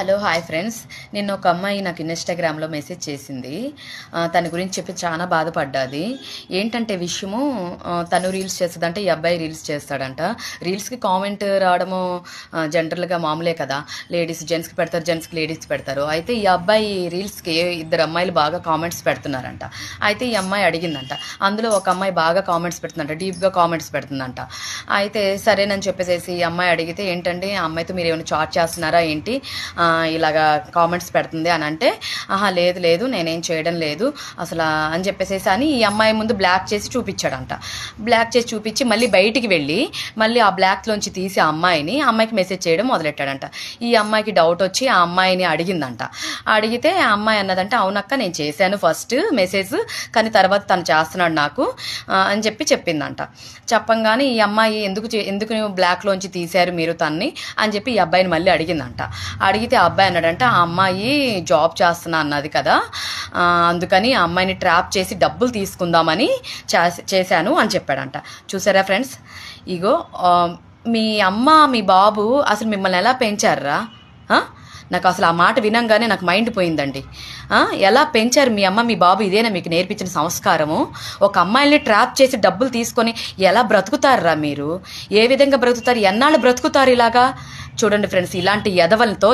Hello hi friends, నిన్న ఒక అమ్మాయి నాకు ఇన్స్టాగ్రామ్లో మెసేజ్ చేసింది. తన గురించి చెప్పి చాలా బాధపడ్డాది. ఏంటంటే విషయము, తను రీల్స్ చేస్తుందంటే ఈ అబ్బాయి రీల్స్ చేస్తాడంట. రీల్స్కి కామెంట్ రావడము జనరల్గా మామూలే కదా, లేడీస్ జెంట్స్కి పెడతారు, జెంట్స్కి లేడీస్కి పెడతారు. అయితే ఈ అబ్బాయి రీల్స్కి ఇద్దరు అమ్మాయిలు బాగా కామెంట్స్ పెడుతున్నారంట. అయితే ఈ అమ్మాయి అడిగిందంట, అందులో ఒక అమ్మాయి బాగా కామెంట్స్ పెడుతుందంట, డీప్గా కామెంట్స్ పెడుతుందంట. అయితే సరేనని చెప్పేసి ఈ అమ్మాయి అడిగితే, ఏంటండి ఆ అమ్మాయితో మీరు ఏమైనా చాట్ చేస్తున్నారా ఏంటి, ఇలాగా కామెంట్స్ పెడుతుంది అని అంటే, లేదు లేదు నేనేం చేయడం లేదు అసలు అని చెప్పేసి అని ఈ అమ్మాయి ముందు బ్లాక్ చేసి చూపించాడంట. బ్లాక్ చేసి చూపించి మళ్ళీ బయటికి వెళ్ళి మళ్ళీ ఆ బ్లాక్లోంచి తీసి ఆ అమ్మాయికి మెసేజ్ చేయడం మొదలెట్టాడంట. ఈ అమ్మాయికి డౌట్ వచ్చి ఆ అమ్మాయిని అడిగిందంట. అడిగితే ఆ అమ్మాయి అన్నదంట, అవునక్క నేను చేశాను ఫస్ట్ మెసేజ్, కానీ తర్వాత తను చేస్తున్నాడు నాకు అని చెప్పిందంట. చెప్పంగానే ఈ అమ్మాయి ఎందుకు బ్లాక్లోంచి తీశారు మీరు తన్ని అని చెప్పి ఈ అబ్బాయిని మళ్ళీ అడిగిందంట. అడిగితే ఆ అబ్బాయి అన్నాడంట, ఆ అమ్మాయి జాబ్ చేస్తున్నా అన్నది కదా, అందుకని ఆ అమ్మాయిని ట్రాప్ చేసి డబ్బులు తీసుకుందామని చేశాను అని చెప్పాడంట. చూసారా ఫ్రెండ్స్, ఇగో మీ అమ్మ మీ బాబు అసలు మిమ్మల్ని ఎలా పెంచారా? నాకు అసలు ఆ మాట వినంగానే నాకు మైండ్ పోయిందండి. ఎలా పెంచారు మీ అమ్మ మీ బాబు? ఇదేనా మీకు నేర్పించిన సంస్కారము? ఒక అమ్మాయిల్ని ట్రాప్ చేసి డబ్బులు తీసుకొని ఎలా బ్రతుకుతారా మీరు? ఏ విధంగా బ్రతుకుతారు? ఎన్నాళ్ళు బ్రతుకుతారు ఇలాగా? చూడండి ఫ్రెండ్స్, ఇలాంటి ఎదవలతో